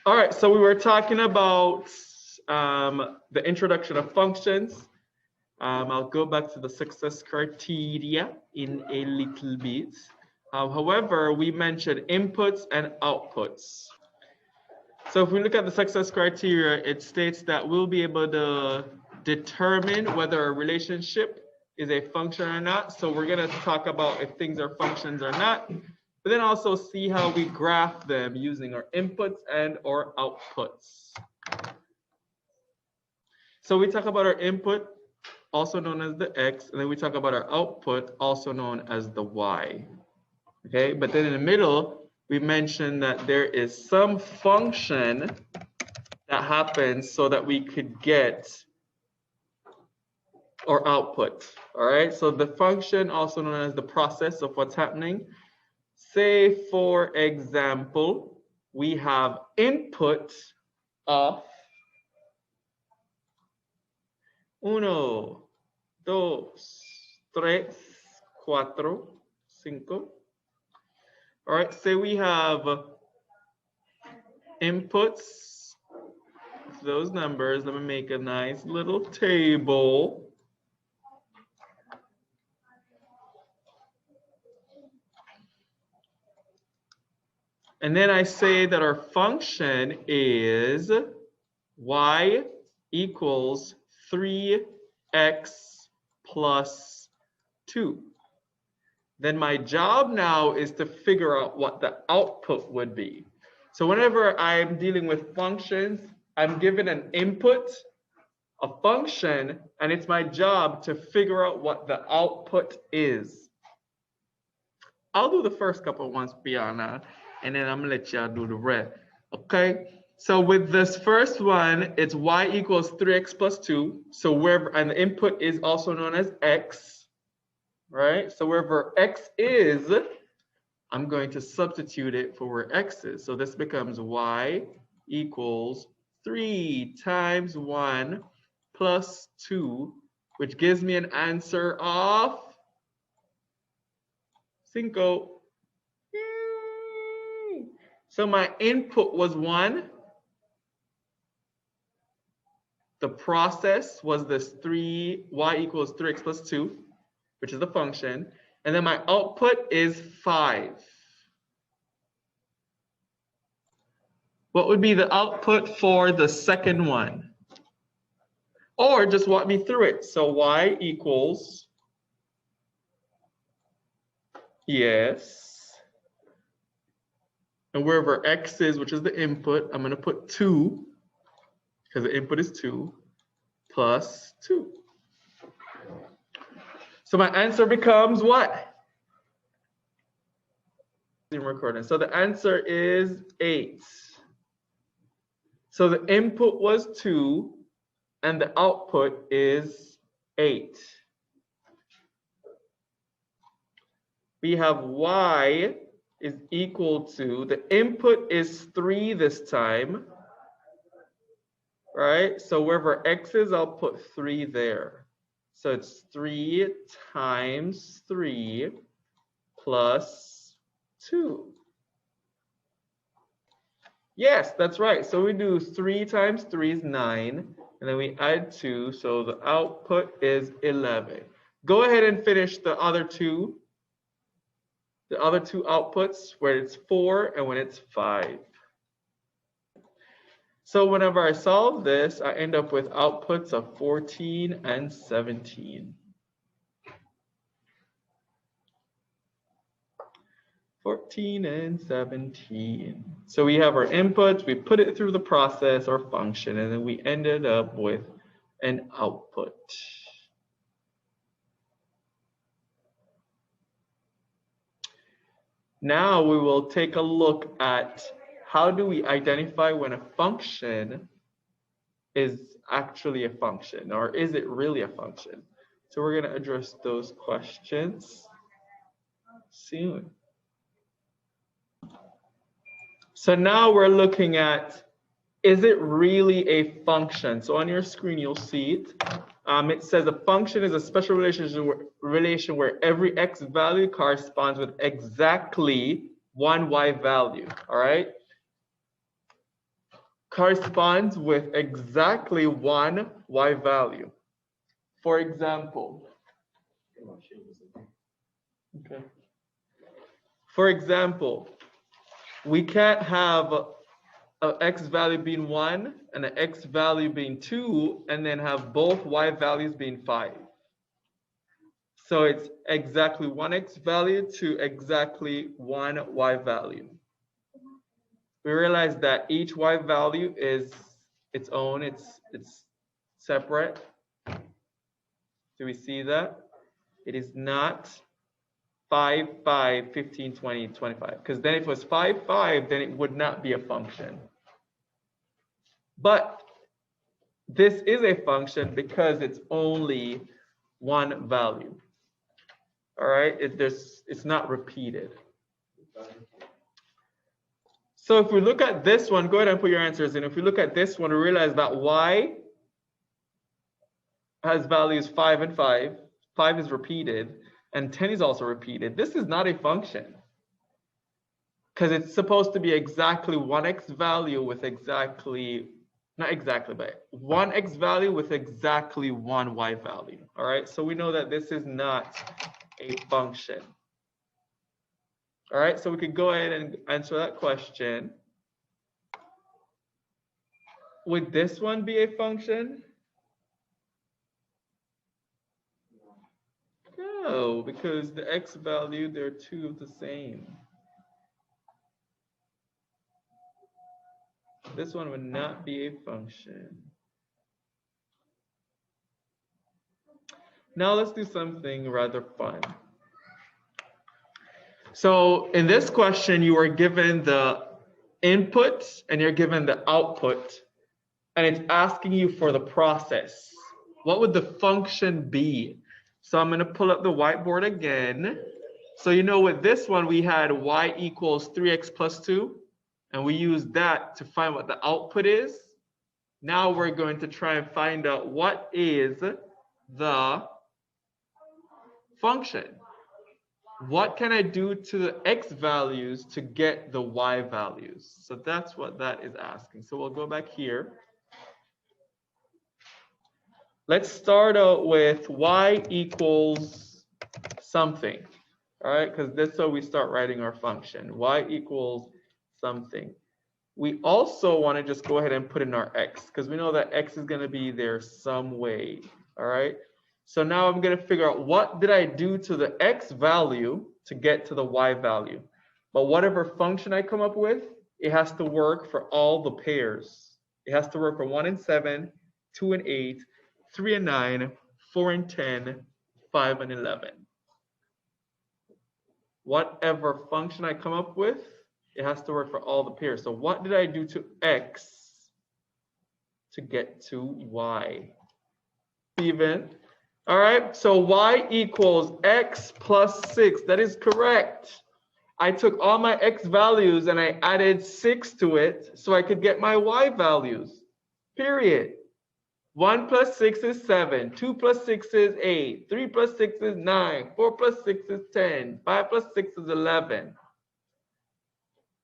All right, so we were talking about the introduction of functions. I'll go back to the success criteria in a little bit. However, we mentioned inputs and outputs. So if we look at the success criteria, it states that we'll be able to determine whether a relationship is a function or not. So we're going to talk about if things are functions or not, but then also see how we graph them using our inputs and our outputs. So we talk about our input, also known as the x, and then we talk about our output, also known as the y. Okay, but then in the middle, we mentioned that there is some function that happens so that we could get our output. All right, so the function, also known as the process of what's happening. Say, for example, we have input of 1, 2, 3, 4, 5. All right, say we have inputs of those numbers. Let me make a nice little table. And then I say that our function is y equals 3x plus 2. Then my job now is to figure out what the output would be. So whenever I'm dealing with functions, I'm given an input, a function, and it's my job to figure out what the output is. I'll do the first couple ones, Biana, and then I'm gonna let y'all do the rest. Okay, so with this first one, it's y equals 3x plus 2. So wherever, and the input is also known as x, right? So wherever x is, I'm going to substitute it for where x is. So this becomes y equals 3 times 1 plus 2, which gives me an answer of 5. So my input was 1. The process was this y equals 3x plus 2, which is the function. And then my output is 5. What would be the output for the second one? Or just walk me through it. So y equals, yes. And wherever x is, which is the input, I'm going to put 2, because the input is 2, plus 2. So my answer becomes what? Recording. So the answer is 8. So the input was 2, and the output is 8. We have y is equal to, the input is 3 this time, right? So wherever x is, I'll put 3 there. So it's 3 times 3 plus 2. Yes, that's right. So we do 3 times 3 is 9, and then we add 2, so the output is 11. Go ahead and finish the other two outputs where it's 4 and when it's 5. So whenever I solve this, I end up with outputs of 14 and 17. 14 and 17. So we have our inputs, we put it through the process or function, and then we ended up with an output. Now we will take a look at how do we identify when a function is actually a function, or is it really a function? So we're going to address those questions soon. So now we're looking at, is it really a function? So on your screen, you'll see it. It says a function is a special relation where every x value corresponds with exactly one y value, all right? corresponds with exactly one y value. For example, okay. For example, we can't have an x value being 1 and an x value being 2 and then have both y values being 5. So it's exactly one x value to exactly one y value. We realize that each y value is its own, it's separate. Do we see that? It is not 5, 5, 15, 20, 25. Because then if it was 5, 5, then it would not be a function. But this is a function because it's only one value. All right, it's not repeated. So if we look at this one, go ahead and put your answers in. If we look at this one, we realize that y has values 5 and 5. 5 is repeated, and 10 is also repeated. This is not a function because it's supposed to be exactly one x value with exactly, not exactly, but one x value with exactly one y value. All right, so we know that this is not a function. All right, so we could go ahead and answer that question. Would this one be a function? No, because the x value, they're two of the same. This one would not be a function. Now let's do something rather fun. So in this question, you are given the input and you're given the output, and it's asking you for the process. What would the function be? So I'm going to pull up the whiteboard again. So you know with this one, we had y equals 3x plus 2, and we used that to find what the output is. Now we're going to try and find out what is the function. What can I do to the x values to get the y values? So that's what that is asking. So we'll go back here. Let's start out with y equals something. All right, because this is how we start writing our function. Y equals something. We also want to just go ahead and put in our x because we know that x is going to be there some way. All right. So now I'm going to figure out what did I do to the x value to get to the y value. But whatever function I come up with, it has to work for all the pairs. It has to work for 1 and 7, 2 and 8, 3 and 9, 4 and 10, 5 and 11. Whatever function I come up with, it has to work for all the pairs. So what did I do to x to get to y? Steven? All right, so y equals x plus 6. That is correct. I took all my x values and I added 6 to it so I could get my y values, period. 1 plus 6 is 7, 2 plus 6 is 8, 3 plus 6 is 9, 4 plus 6 is 10, 5 plus 6 is 11.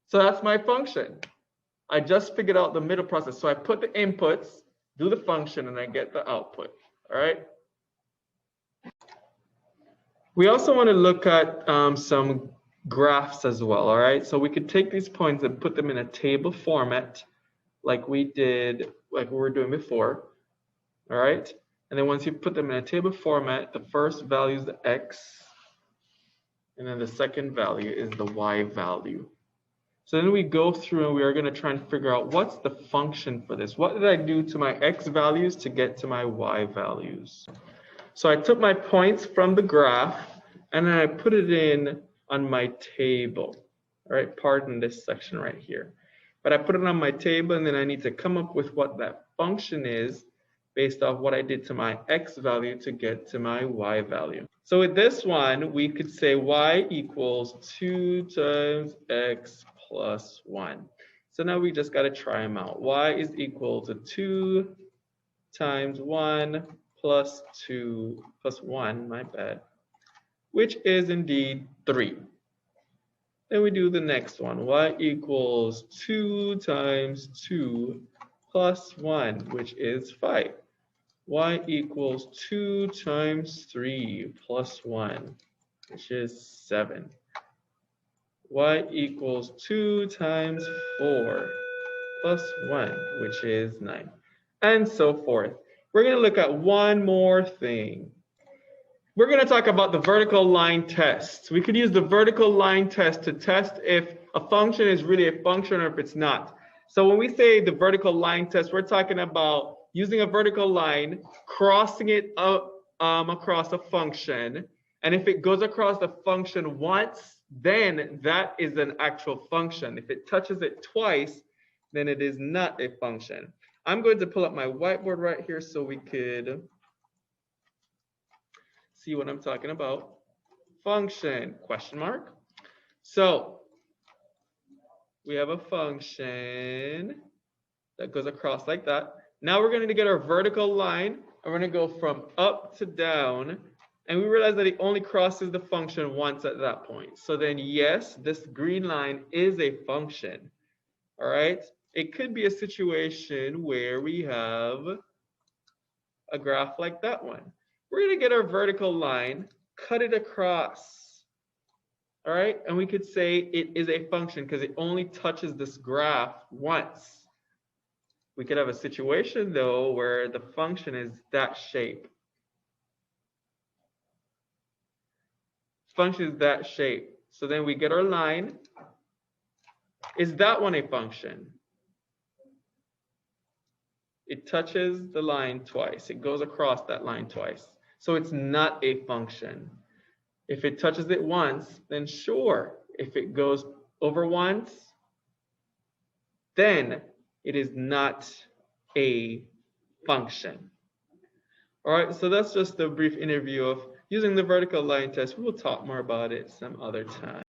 So that's my function. I just figured out the middle process. So I put the inputs, do the function, and I get the output, all right? We also want to look at some graphs as well, all right? So we could take these points and put them in a table format like we did, like we were doing before, all right? And then once you put them in a table format, the first value is the x, and then the second value is the y value. So then we go through and we are going to try and figure out what's the function for this. What did I do to my x values to get to my y values? So I took my points from the graph and then I put it in on my table. All right, pardon this section right here. But I put it on my table and then I need to come up with what that function is based off what I did to my x value to get to my y value. So with this one, we could say y equals 2 times x plus 1. So now we just got to try them out. Y is equal to 2 times 1 plus 2 plus 1, my bad, which is indeed 3. Then we do the next one. Y equals 2 times 2 plus 1, which is 5. Y equals 2 times 3 plus 1, which is 7. Y equals 2 times 4 plus 1, which is 9. And so forth. We're going to look at one more thing. We're going to talk about the vertical line test. We could use the vertical line test to test if a function is really a function or if it's not. So when we say the vertical line test, we're talking about using a vertical line, crossing it up, across a function. And if it goes across the function once, then that is an actual function. If it touches it twice, then it is not a function. I'm going to pull up my whiteboard right here so we could see what I'm talking about. Function, question mark. So we have a function that goes across like that. Now we're going to get our vertical line, and we're going to go from up to down, and we realize that it only crosses the function once at that point. So then yes, this green line is a function. All right. It could be a situation where we have a graph like that one. We're going to get our vertical line, cut it across. All right. And we could say it is a function because it only touches this graph once. We could have a situation though where the function is that shape. Function is that shape. So then we get our line. Is that one a function? It touches the line twice. It goes across that line twice. So it's not a function. If it touches it once, then sure. If it goes over once, then it is not a function. All right, so that's just a brief interview of using the vertical line test. We will talk more about it some other time.